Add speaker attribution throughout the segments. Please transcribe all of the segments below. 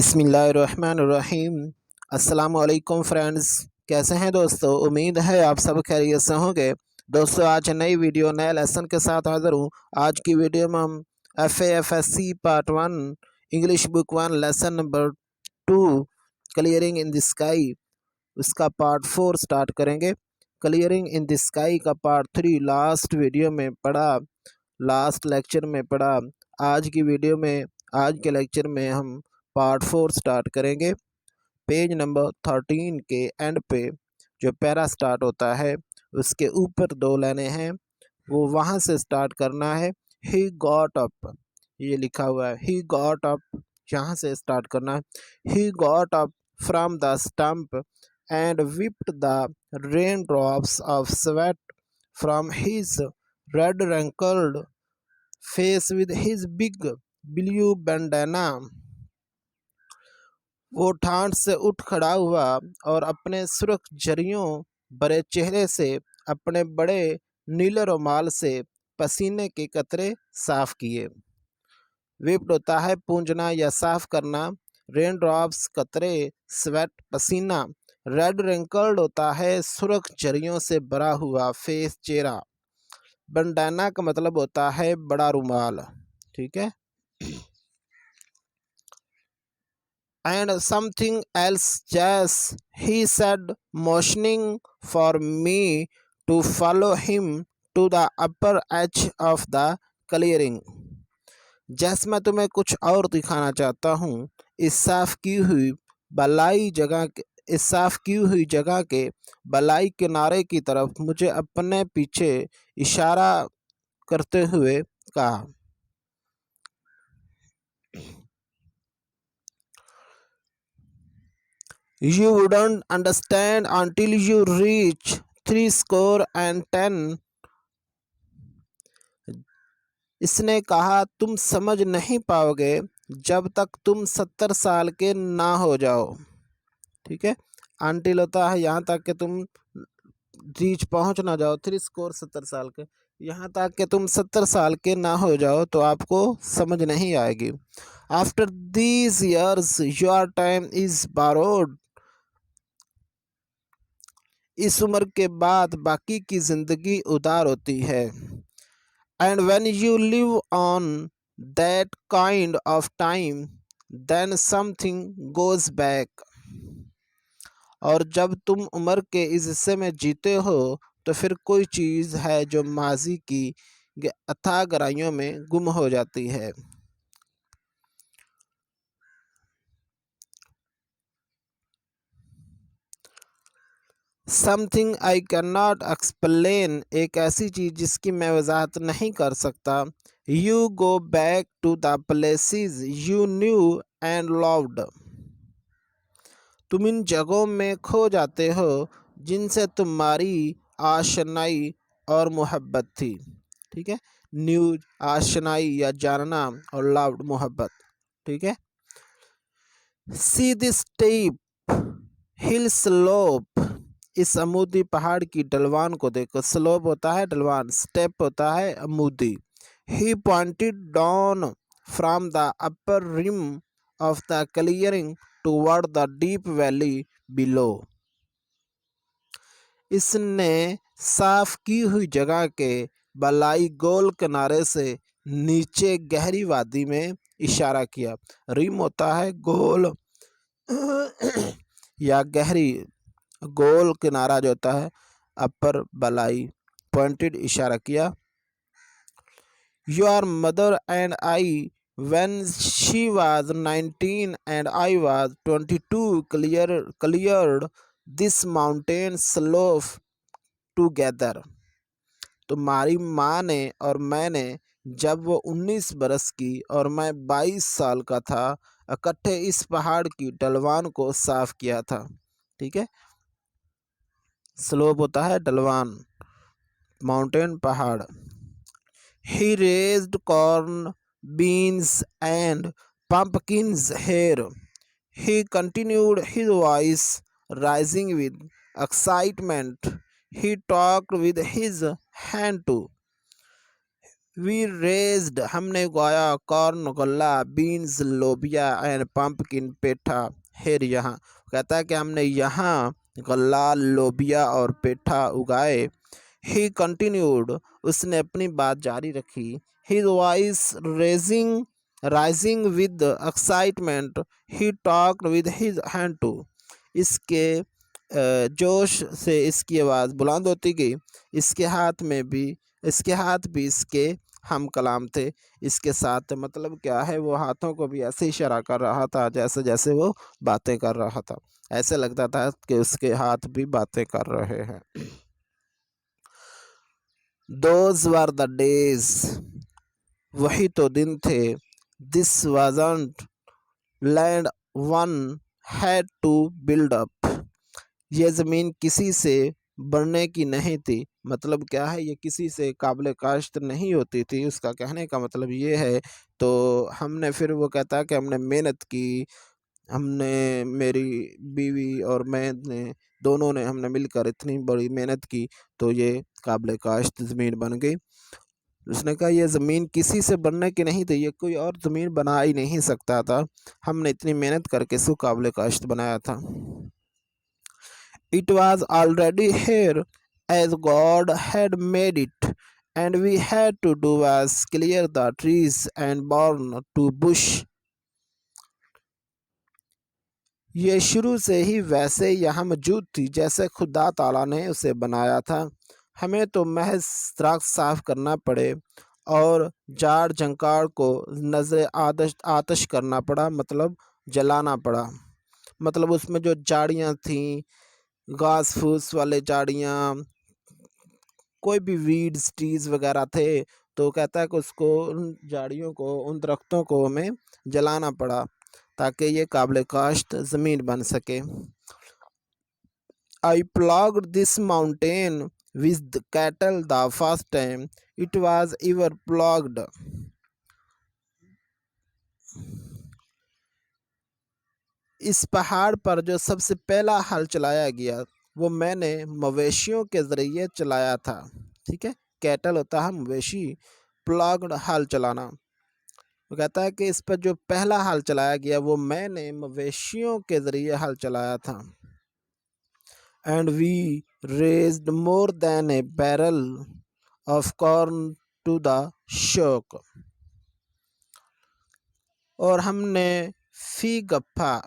Speaker 1: बिस्मिल्लाहिर्रहमानिर्रहीम। अस्सलामुअलैकुम फ्रेंड्स, कैसे हैं दोस्तों। उम्मीद है आप सब खैरियत से होंगे। दोस्तों आज नई वीडियो नए लेसन के साथ हाज़िर हूँ। आज की वीडियो में हम FAFSC part 1 English book 1 lesson number 2 clearing in the sky उसका पार्ट 4 स्टार्ट करेंगे। क्लियरिंग इन द स्काई का पार्ट 3 लास्ट वीडियो में पढ़ा, लास्ट लेक्चर में पढ़ा। आज की वीडियो में, आज के लेक्चर में हम पार्ट 4 स्टार्ट करेंगे। पेज नंबर 13 के एंड पे जो पैरा स्टार्ट होता है उसके ऊपर 2 लाइनें हैं, वो वहाँ से स्टार्ट करना है। ही गॉट अप, ये लिखा हुआ है, ही गॉट अप, यहाँ से स्टार्ट करना है। He got up from the stump and whipped the rain drops off sweat from his red wrinkled face with his big blue bandana. वो ठाठ से उठ खड़ा हुआ और अपने सुर्ख झर्रियों भरे चेहरे से अपने बड़े नीले रुमाल से पसीने के कतरे साफ किए। विप्ड होता है पूंजना या साफ करना, रेन ड्रॉप्स कतरे, स्वेट पसीना, रेड रिंकल्ड होता है सुर्ख झर्रियों से भरा हुआ फेस चेहरा, बंडाना का मतलब होता है बड़ा रुमाल, ठीक है। And something else, Jess, he said, motioning for me to follow him to the upper edge of the clearing. जैस मैं तुम्हें कुछ और दिखाना चाहता हूँ। इस साफ की हुई जगह के बलाई किनारे की तरफ मुझे अपने पीछे इशारा करते हुए कहा। You wouldn't understand until you reach 70 इसने कहा, तुम समझ नहीं पाओगे जब तक तुम 70 साल के ना हो जाओ, ठीक है। अंटिल होता है यहाँ तक कि तुम रीच पहुँच ना जाओ, 70 साल के, यहाँ तक कि तुम 70 साल के ना हो जाओ तो आपको समझ नहीं आएगी। After these years your time is borrowed, इस उम्र के बाद बाकी की जिंदगी उधार होती है। And when you live on that kind of time then something goes back, और जब तुम उम्र के इस हिस्से में जीते हो तो फिर कोई चीज़ है जो माजी की अथाह गहराइयों में गुम हो जाती है। Something I can not explain, एक ऐसी चीज़ जिसकी मैं वजाहत नहीं कर सकता। You go back to the places you knew and loved, तुम इन जगहों में खो जाते हो जिनसे तुम्हारी आशनाई और मोहब्बत थी, ठीक है। न्यू आशनाई या जानना और लव्ड मोहब्बत, ठीक है। See this step hill slope, इस अमूदी पहाड़ की ढलवान को देखो। स्लोप होता है ढलवान, स्टेप होता है अमूदी। He pointed down from the upper rim of the clearing toward the deep valley below, इसने साफ की हुई जगह के बलाई गोल किनारे से नीचे गहरी वादी में इशारा किया। रिम होता है गोल या गहरी, गोल किनारा जो होता है अपर बलाई, पॉइंटेड इशारा किया। Your mother and I when she was 19 and I was 22 cleared this mountain slope together, तुम्हारी माँ ने और मैंने जब वो 19 बरस की और मैं 22 साल का था इकट्ठे इस पहाड़ की ढलवान को साफ किया था, ठीक है। स्लोप होता है ढलवान, माउंटेन पहाड़। He raised corn beans and pumpkins here, he continued, his voice rising with excitement. He talked with his hand too. We raised हमने उगाया कॉर्न गल्ला बीन्स लोबिया एंड पंपकिन पेठा हेर यहाँ। कहता है कि हमने यहाँ गल्ला लोबिया और पेठा उगाए। ही कंटिन्यूड उसने अपनी बात जारी रखी। His voice raising rising with excitement he talked with his hand too. इसके जोश से इसकी आवाज़ बुलंद होती गई। इसके हाथ भी इसके हम कलाम थे। इसके साथ मतलब क्या है, वो हाथों को भी ऐसे इशारा कर रहा था जैसे जैसे वो बातें कर रहा था। ऐसे लगता था कि उसके हाथ भी बातें कर रहे हैं। Those were the days, वही तो दिन थे। This wasn't land one had to build up, ये ज़मीन किसी से बढ़ने की नहीं थी। मतलब क्या है, ये किसी से काबिल काश्त नहीं होती थी, उसका कहने का मतलब ये है। तो हमने फिर वो कहता है कि हमने मेहनत की, हमने मेरी बीवी और मैं ने दोनों ने हमने मिलकर इतनी बड़ी मेहनत की तो ये काबिल काश्त ज़मीन बन गई। उसने कहा ये ज़मीन किसी से बनने की नहीं थी, ये कोई और ज़मीन बना ही नहीं सकता था, हमने इतनी मेहनत करके इसको काबिल काश्त बनाया था। It was already here as God had made it, and we had to do was clear the trees and burn to bush. ये शुरू से ही वैसे यहाँ मौजूद थी जैसे खुदा ताला ने उसे बनाया था। हमें तो महज राख साफ करना पड़े और जाड़ झंकार को नजर आतश करना पड़ा, मतलब जलाना पड़ा। मतलब उसमें जो झाड़ियाँ थीं, घास फूस वाले झाड़ियाँ, कोई भी वीड्स ट्रीज वगैरह थे, तो कहता है कि उसको उन झाड़ियों को उन दरख्तों को हमें जलाना पड़ा ताकि ये काबिल काश्त ज़मीन बन सके। I plugged this mountain with the cattle the first time it was ever plugged. इस पहाड़ पर जो सबसे पहला हल चलाया गया वो मैंने मवेशियों के ज़रिए चलाया था। ठीक है, कैटल होता है मवेशी, प्लग्ड हल चलाना। वो कहता है कि इस पर जो पहला हल चलाया गया वो मैंने मवेशियों के ज़रिए हल चलाया था। And we raised more than a barrel of corn to the shock. और हमने फी गफ्फा,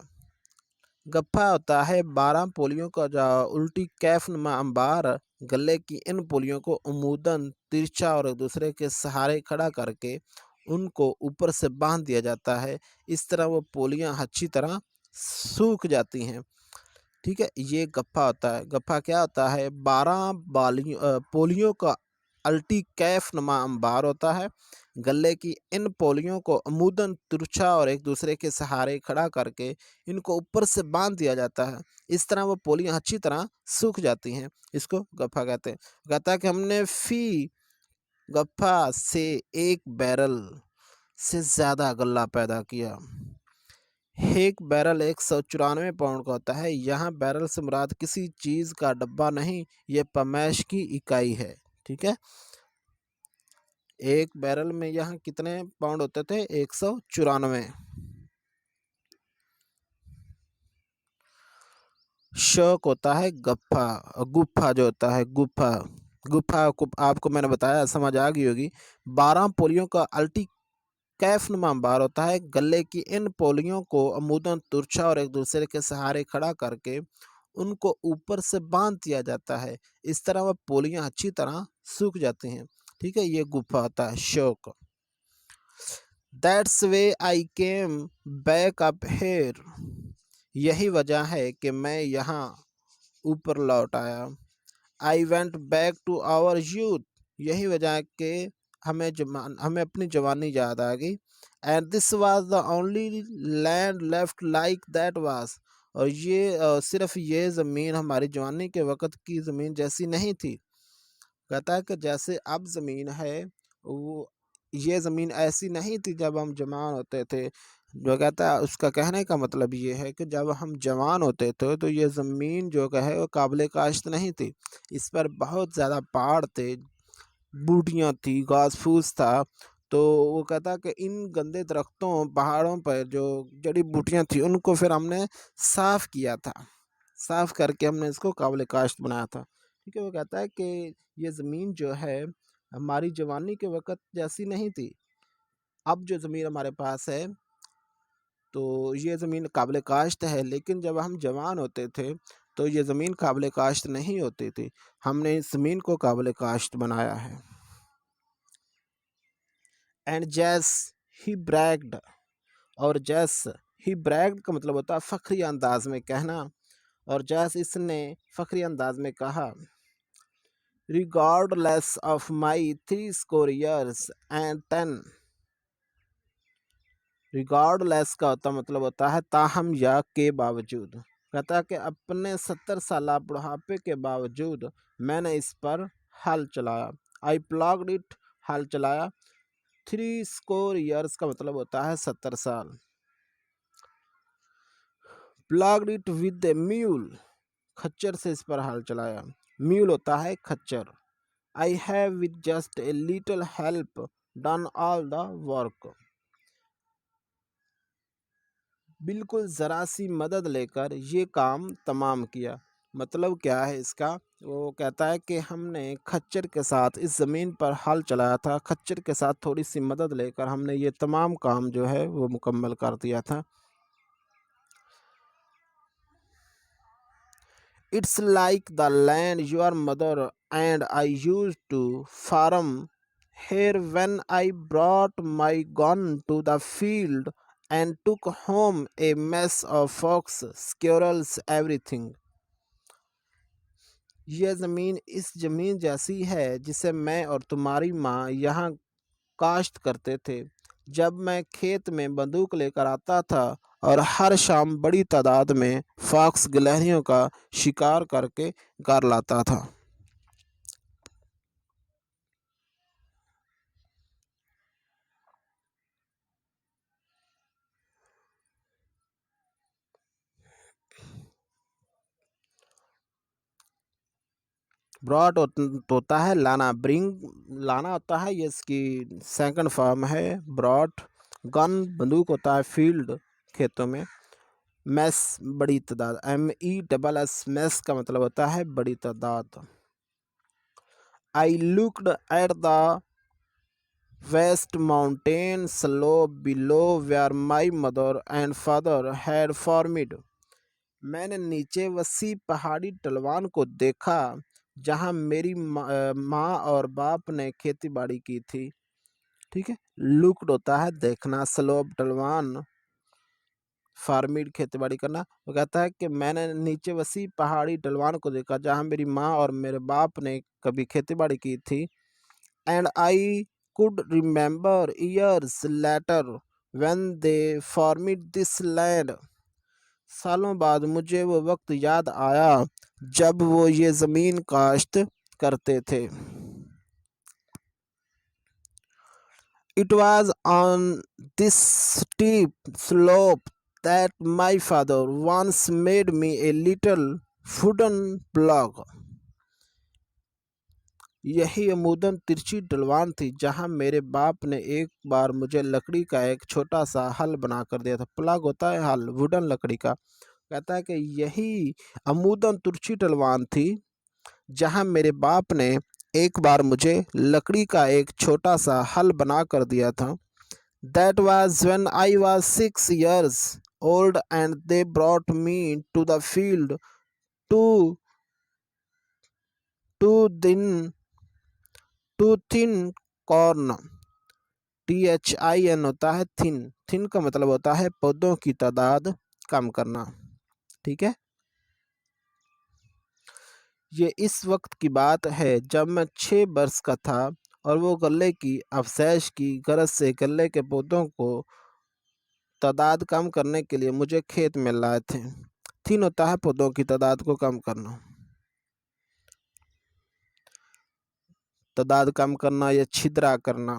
Speaker 1: गफ्फा होता है 12 पोलियों का जो उल्टी कैफ नुमा अंबार, गले की इन पोलियों को उमूदन तिरछा और एक दूसरे के सहारे खड़ा करके उनको ऊपर से बांध दिया जाता है। इस तरह वो पोलियाँ अच्छी तरह सूख जाती हैं। ठीक है, ये गफ्फा होता है। गफ्फा क्या होता है, 12 पोलियों का अल्टी कैफ नुमा अंबार होता है। गले की इन पोलियों को अमूदन तिरछा और एक दूसरे के सहारे खड़ा करके इनको ऊपर से बांध दिया जाता है। इस तरह वो पोलियाँ अच्छी तरह सूख जाती हैं, इसको गफ्फा कहते हैं। कहता है कि हमने फी गफ्फा से एक बैरल से ज़्यादा गल्ला पैदा किया। एक बैरल 194 पाउंड का होता है। यहाँ बैरल से मुराद किसी चीज़ का डब्बा नहीं, ये पैमाइश की इकाई है। ठीक है, एक बैरल में यहाँ कितने पाउंड होते थे, 194। शौक होता है गफ्फा, गुफा जो होता है गुफा, गुफा को आपको मैंने बताया, समझ आ गई होगी। 12 पोलियों का अल्टी कैफ नुमा अंबार होता है। गले की इन पोलियों को अमूदन तुरछा और एक दूसरे के सहारे खड़ा करके उनको ऊपर से बांध दिया जाता है। इस तरह वह पोलियाँ अच्छी तरह सूख जाती हैं। ठीक है, ये गुफा होता है शौक। That's way I came back up here, यही वजह है कि मैं यहाँ ऊपर लौट आया। I went back to our youth, यही वजह है कि हमें अपनी जवानी याद आ गई। And this was the only land left like that was, और ये सिर्फ ये ज़मीन हमारी जवानी के वक़्त की ज़मीन जैसी नहीं थी। कहता है कि जैसे अब ज़मीन है, वो ये ज़मीन ऐसी नहीं थी जब हम जवान होते थे। जो कहता है उसका कहने का मतलब ये है कि जब हम जवान होते थे तो ये ज़मीन जो है वो काबिल काश्त नहीं थी, इस पर बहुत ज़्यादा पहाड़ थे, बूटियाँ थी, घास फूस था। तो वो कहता कि इन गंदे दरख्तों, पहाड़ों पर जो जड़ी बूटियाँ थी उनको फिर हमने साफ़ किया था, साफ़ करके हमने इसको काबिल काश्त बनाया था। ठीक है, वो कहता है कि ये ज़मीन जो है हमारी जवानी के वक़्त जैसी नहीं थी। अब जो ज़मीन हमारे पास है, तो ये ज़मीन काबिल काश्त है, लेकिन जब हम जवान होते थे तो ये ज़मीन काबिल काश्त नहीं होती थी। हमने इस ज़मीन को काबिल काश्त बनाया है। एंड जैस ही ब्रैग्ड, और जैस ही ब्रैग्ड का मतलब होता है फ़ख्री अंदाज में कहना। और जैस इसने फ़ख्री अंदाज में कहा, regardless of my 80 and 10। Regardless का होता मतलब होता है ताहम या के बावजूद। कहता है कि अपने 70 साल बुढ़ापे के बावजूद मैंने इस पर हल चलाया। आई प्लॉग्ड इट, हल चलाया। 80 का मतलब होता है 70 साल। प्लॉग्ड इट विद ए म्यूल, खच्चर से इस पर हल चलाया। म्यूल होता है खच्चर। I have with just a little help done all the work, बिल्कुल ज़रा सी मदद लेकर ये काम तमाम किया। मतलब क्या है इसका? वो कहता है कि हमने खच्चर के साथ इस ज़मीन पर हल चलाया था, खच्चर के साथ थोड़ी सी मदद लेकर हमने ये तमाम काम जो है वो मुकम्मल कर दिया था। It's like the land your mother and I use to farm here when I brought my gun to the field and took home a mess of fox, squirrels, everything। यह ज़मीन इस ज़मीन जैसी है जिसे मैं और तुम्हारी माँ यहाँ काश्त करते थे, जब मैं खेत में बंदूक लेकर आता था और हर शाम बड़ी तादाद में फॉक्स गिलहरियों का शिकार करके घर लाता था। ब्रॉट होता है लाना, ब्रिंग लाना होता है, ये इसकी सेकंड फॉर्म है ब्रॉट। गन बंदूक होता है, फील्ड खेतों में। मैस बड़ी तादाद, MESS, मैस का मतलब होता है बड़ी तादाद। I looked at the west mountain slope below where my mother and father had farmed. मैंने नीचे वसी पहाड़ी ढलवान को देखा जहां मेरी माँ और बाप ने खेती बाड़ी की थी। ठीक है, लुक्ड होता है देखना, स्लोप ढलवान, फार्मिड खेती बाड़ी करना। वो कहता है कि मैंने नीचे वसी पहाड़ी ढलवान को देखा जहां मेरी माँ और मेरे बाप ने कभी खेती बाड़ी की थी। And I could remember years later when they farmed this land. सालों बाद मुझे वो वक्त याद आया जब वो ये ज़मीन काश्त करते थे। It was on this steep slope that my father once made me a little wooden plough. यही अमूदन तिरछी ढलवान थी जहां मेरे बाप ने एक बार मुझे लकड़ी का एक छोटा सा हल बना कर दिया था। प्लग होता है हल, वुडन लकड़ी का। कहता है कि यही अमूदन तिरछी ढलवान थी जहां मेरे बाप ने एक बार मुझे लकड़ी का एक छोटा सा हल बना कर दिया था। That was when I was 6 years old and they brought me to the field to to thin to thin corn। THIN होता है थिन, थिन का मतलब होता है पौधों की तादाद कम करना। ठीक है, ये इस वक्त की बात है जब मैं 6 वर्ष का था और वो गले की अफसैश की गरज से गले के पौधों को तादाद कम करने के लिए मुझे खेत में लाए थे। थिन होता है पौधों की तादाद को कम करना, तादाद कम करना या छिद्रा करना।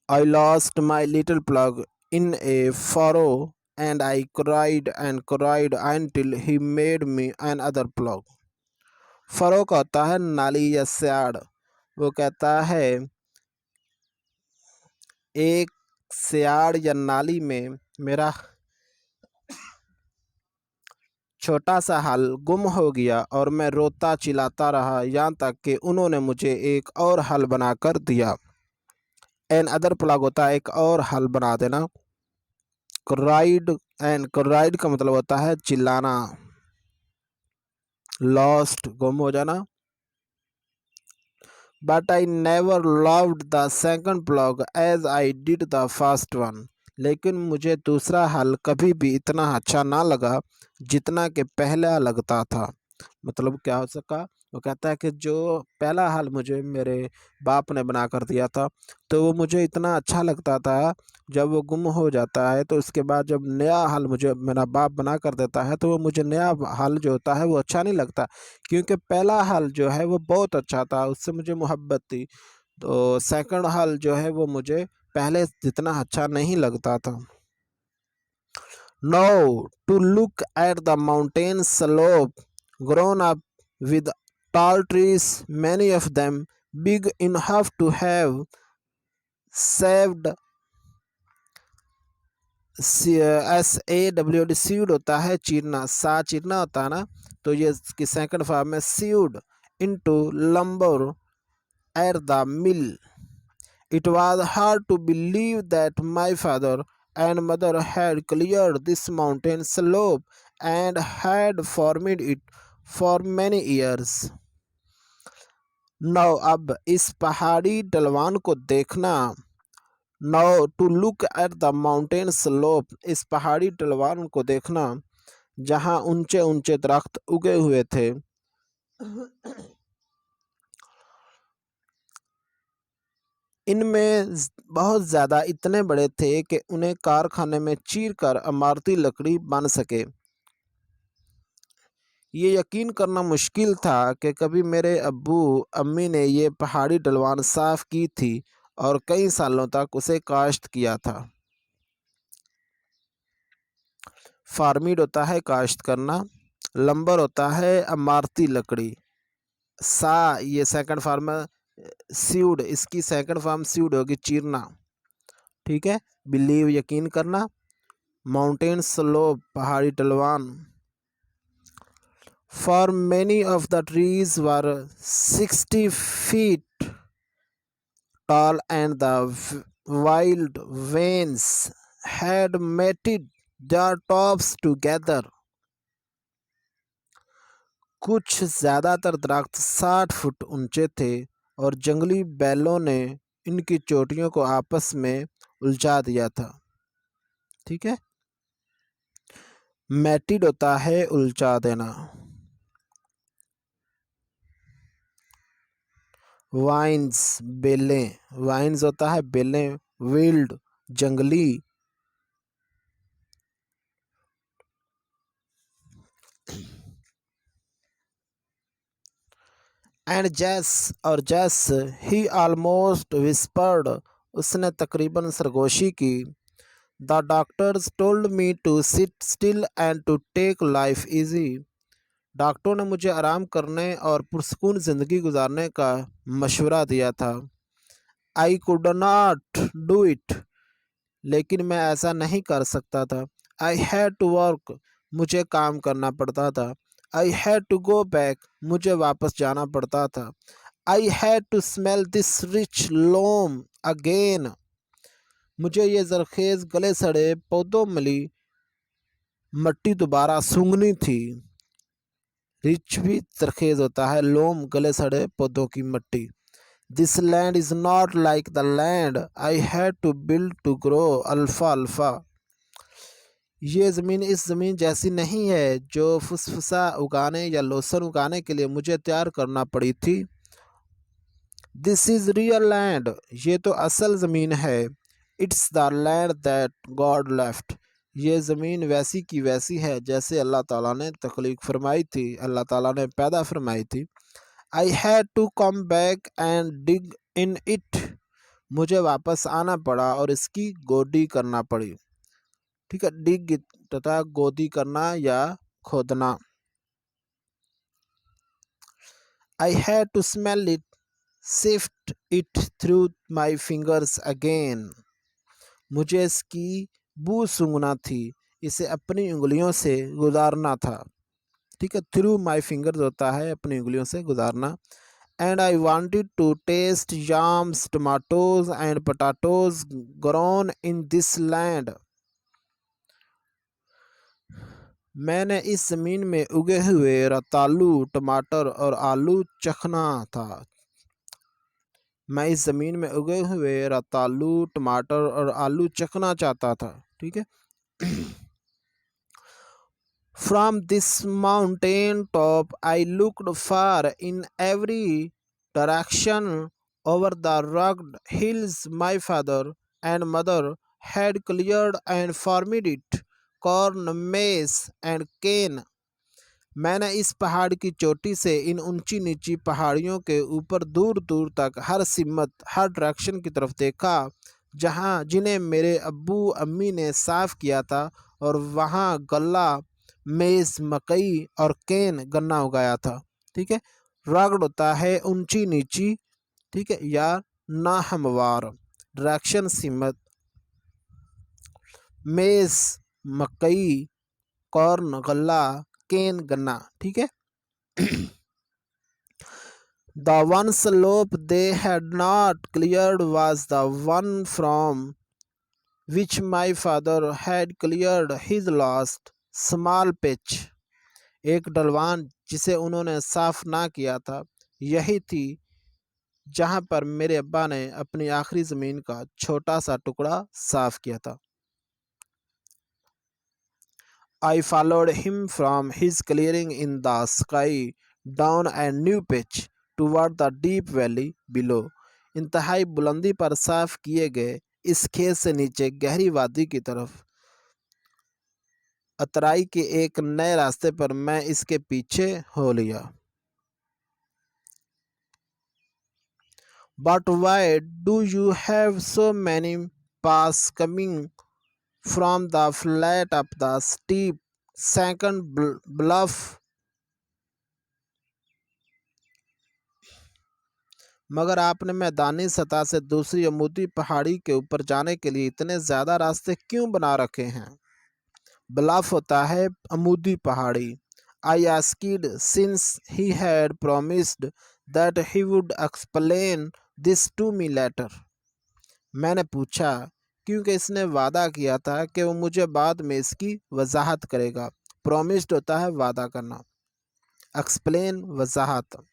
Speaker 1: I lost my little plug in A furrow and I cried and cried until he made me another plug। Furrow का होता है नाली या स्याड़। वो कहता है एक स्याड़ या नाली में मेरा छोटा सा हल गुम हो गया और मैं रोता चिल्लाता रहा यहाँ तक कि उन्होंने मुझे एक और हल बनाकर दिया। एन अदर प्लग होता है एक और हल बना देना। क्राइड, एंड क्राइड का मतलब होता है चिल्लाना। लॉस्ट, गुम हो जाना। But I never loved the second plough as I did the first one. लेकिन मुझे दूसरा हल कभी भी इतना अच्छा ना लगा जितना कि पहला लगता था। मतलब क्या हो सका, वो कहता है कि जो पहला हल मुझे मेरे बाप ने बना कर दिया था तो वो मुझे इतना अच्छा लगता था, जब वो गुम हो जाता है तो उसके बाद जब नया हल मुझे मेरा बाप बना कर देता है तो वो मुझे नया हल जो होता है वो अच्छा नहीं लगता, क्योंकि पहला हल जो है वो बहुत अच्छा था, उससे मुझे मोहब्बत थी। तो सेकंड हल जो है वो मुझे पहले जितना अच्छा नहीं लगता था। Now, to look at the mountain slope grown up with tall trees, many of them big enough to have saved SAWD seed होता है चीरना, सा चीरना होता है ना, तो ये इसकी सेकंड फॉर्म है seed into lumbar at the mill. It was hard to believe that my father and mother had cleared this mountain slope and had formed it for many years. Now अब इस पहाड़ी ढलवान को देखना। Now to look at the mountain slope, इस पहाड़ी ढलवान को देखना जहाँ ऊंचे ऊंचे दरख्त उगे हुए थे। इनमें बहुत ज़्यादा इतने बड़े थे कि उन्हें कारखाने में चीर कर इमारती लकड़ी बन सके। ये यकीन करना मुश्किल था कि कभी मेरे अब्बू अम्मी ने ये पहाड़ी ढलवान साफ की थी और कई सालों तक उसे काश्त किया था। फार्मिड होता है काश्त करना, लंबर होता है इमारती लकड़ी, सा ये सेकंड फार्म सीड, इसकी सेकंड फॉर्म सीड होगी चीरना। ठीक है, बिलीव यकीन करना, माउंटेन स्लोप पहाड़ी ढलवान। For many of the trees were 60 feet tall and the wild veins had matted their tops together. कुछ ज़्यादातर दरख्त 60 फुट ऊंचे थे और जंगली बैलों ने इनकी चोटियों को आपस में उलझा दिया था। ठीक है, मैटिड होता है उलझा देना। वाइन्स बेलें, वाइन्स होता है बेलें, विल्ड जंगली। एंड जैस और जैस ही ऑलमोस्ट विस्पर्ड, उसने तकरीबन सरगोशी की। The doctors told me to sit still and to take life easy. डॉक्टरों ने मुझे आराम करने और पुरसकून ज़िंदगी गुजारने का मशवरा दिया था। I could not do it, लेकिन मैं ऐसा नहीं कर सकता था। आई हैड टू वर्क, मुझे काम करना पड़ता था। I had to go back, मुझे वापस जाना पड़ता था। I had to smell this rich loam again, मुझे ये जरखेज गले सड़े पौधों मिली मट्टी दोबारा सूंघनी थी। रिच भी जरखेज होता है, लोम गले सड़े पौधों की मट्टी। This land is not like the land I had to build to grow अल्फा अल्फा। ये ज़मीन इस ज़मीन जैसी नहीं है जो फुसफुसा उगाने या लोसन उगाने के लिए मुझे तैयार करना पड़ी थी। दिस इज़ रियल लैंड, ये तो असल ज़मीन है। It's the land that God left, ये ज़मीन वैसी की वैसी है जैसे अल्लाह ताला ने तख्लीक फरमाई थी, अल्लाह ताला ने पैदा फरमाई थी। I had to come back and dig in it, मुझे वापस आना पड़ा और इसकी गोडी करना पड़ी। ठीक है, डिग तथा गोदी करना या खोदना। I had to smell it, sift it through my fingers again. मुझे इसकी बू सूंघना थी, इसे अपनी उंगलियों से गुजारना था। ठीक है, थ्रू माई फिंगर्स होता है अपनी उंगलियों से गुजारना। And I wanted to taste yams, tomatoes and potatoes grown in this land. मैंने इस जमीन में उगे हुए रतालू, टमाटर और आलू चखना था। मैं इस जमीन में उगे हुए रतालू, टमाटर और आलू चखना चाहता था। ठीक है। From this mountain top, I looked far in every direction over the rugged hills my father and mother had cleared and farmed it, corn, maize, and cane. मैंने इस पहाड़ की चोटी से इन ऊंची नीची पहाड़ियों के ऊपर दूर दूर तक हर सिमत, हर डायरेक्शन की तरफ देखा जहाँ जिन्हें मेरे अब्बू अम्मी ने साफ किया था, और वहाँ गल्ला, मेज़, मकई और केन गन्ना उगाया था। ठीक है। रगड़ होता है ऊंची नीची, ठीक है, या नाहमवार, डायरेक्शन सिमत, मेज़ मकई, कॉर्न गल्ला, केन गन्ना। ठीक है। The one slope they had not cleared was the one from which my father had cleared his last small patch. एक ढलवान जिसे उन्होंने साफ ना किया था, यही थी जहां पर मेरे अब्बा ने अपनी आखिरी जमीन का छोटा सा टुकड़ा साफ किया था। I followed him from his clearing in the sky down a new pitch toward the deep valley below. इंतहाई बुलंदी पर साफ किए गए इस खेत से नीचे गहरी वादी की तरफ अतराई के एक नए रास्ते पर मैं इसके पीछे हो लिया। But why do you have so many paths coming from the flat up the steep second bluff? मगर आपने मैदानी सतह से दूसरी अमूदी पहाड़ी के ऊपर जाने के लिए इतने ज़्यादा रास्ते क्यों बना रखे हैं? ब्लफ होता है अमूदी पहाड़ी। I asked since he had promised that he would explain this to me later. मैंने पूछा क्योंकि इसने वादा किया था कि वो मुझे बाद में इसकी वजाहत करेगा। प्रोमिस्ड होता है वादा करना, एक्सप्लेन वजाहत।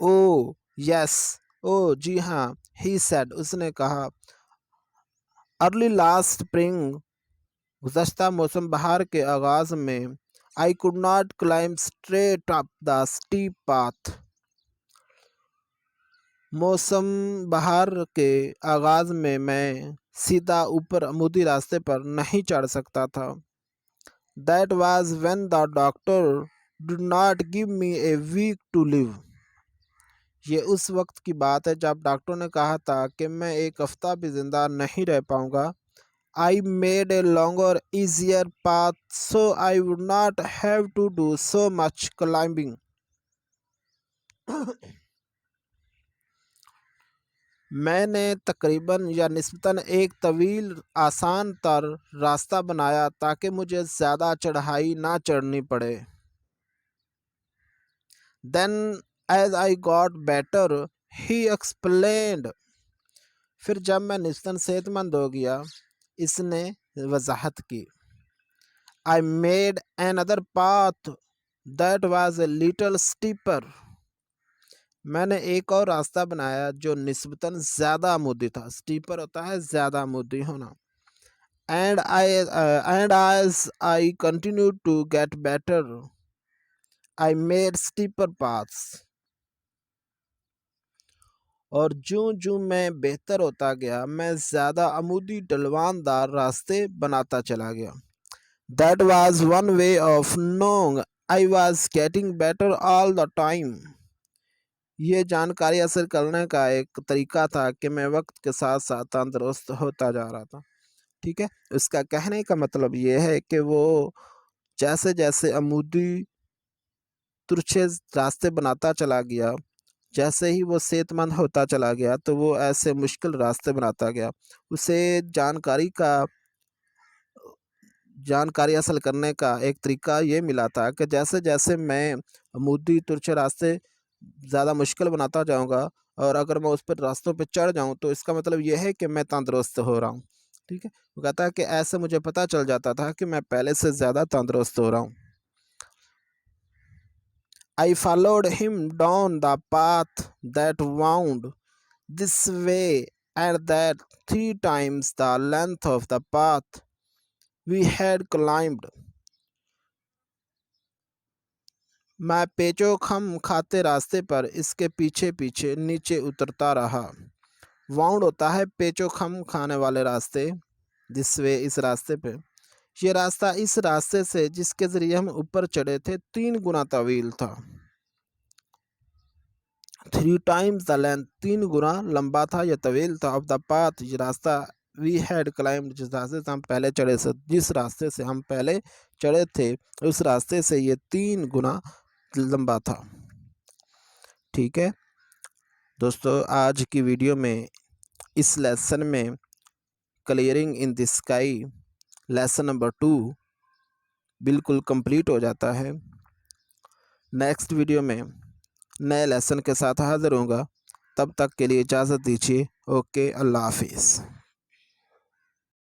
Speaker 1: ओ यस, ओ जी हाँ, ही सेड, उसने कहा। अर्ली लास्ट स्प्रिंग, गुज़श्ता मौसम बहार के आगाज़ में, I could not climb straight up the steep path. मौसम बहार के आगाज़ में मैं सीधा ऊपर अमूदी रास्ते पर नहीं चढ़ सकता था। That was when the doctor did not give me a week to live. ये उस वक्त की बात है जब डॉक्टर ने कहा था कि मैं एक हफ्ता भी जिंदा नहीं रह पाऊंगा। I made a longer, easier path so I would not have to do so much climbing. मैंने तकरीबन या निस्बतन एक तवील आसान तर रास्ता बनाया ताकि मुझे ज़्यादा चढ़ाई ना चढ़नी पड़े। Then as I got better, he explained. फिर जब मैं निस्बतन सेहतमंद हो गया, इसने वजाहत की। I made another path that was a little steeper. मैंने एक और रास्ता बनाया जो निस्बतन ज़्यादा आमूदी था। स्टीपर होता है ज़्यादा आमूदी होना। And as I continued to get better, I made steeper paths. और जूं जूं मैं बेहतर होता गया, मैं ज़्यादा आमूदी ढलवानदार रास्ते बनाता चला गया। That was one way of knowing I was getting better all the time. ये जानकारी हासिल करने का एक तरीका था कि मैं वक्त के साथ साथ तंदुरुस्त होता जा रहा था। ठीक है। उसका कहने का मतलब ये है कि वो जैसे जैसे अमूदी तुरछे रास्ते बनाता चला गया, जैसे ही वो सेहतमंद होता चला गया तो वो ऐसे मुश्किल रास्ते बनाता गया। उसे जानकारी हासिल करने का एक तरीका ये मिला था कि जैसे-जैसे मैं अमूदी तुरछे रास्ते ज़्यादा मुश्किल बनाता जाऊँगा और अगर मैं उस पर रास्तों पे चढ़ जाऊँ तो इसका मतलब ये है कि मैं तंदुरुस्त हो रहा हूँ। ठीक है? वो कहता है कि ऐसे मुझे पता चल जाता था कि मैं पहले से ज़्यादा तंदुरुस्त हो रहा हूँ। I followed him down the path that wound this way and that 3 times the length of the path we had climbed. मैं पेचो-खम खाते रास्ते पर इसके पीछे-पीछे नीचे उतरता रहा। वाउंड होता है पेचो-खम खाने वाले रास्ते, दिस वे इस रास्ते पे। ये रास्ता इस रास्ते से जिसके ज़रिए हम ऊपर चढ़े थे 3 गुना तवील था। 3 टाइम्स द लेंथ 3 गुना लंबा था या तवील था। ऑफ द पाथ ये रास्ता वी हैड क्लाइम्ड जिस रास्ते से हम पहले चढ़े से जिस रास्ते से हम पहले चढ़े थे उस रास्ते से ये 3 गुना लंबा था। ठीक है दोस्तों, आज की वीडियो में इस लेसन में clearing in the sky lesson number 2 बिल्कुल कंप्लीट हो जाता है। नेक्स्ट वीडियो में नए लेसन के साथ हाजिर होऊंगा। तब तक के लिए इजाज़त दीजिए। ओके, अल्लाह हाफिज़।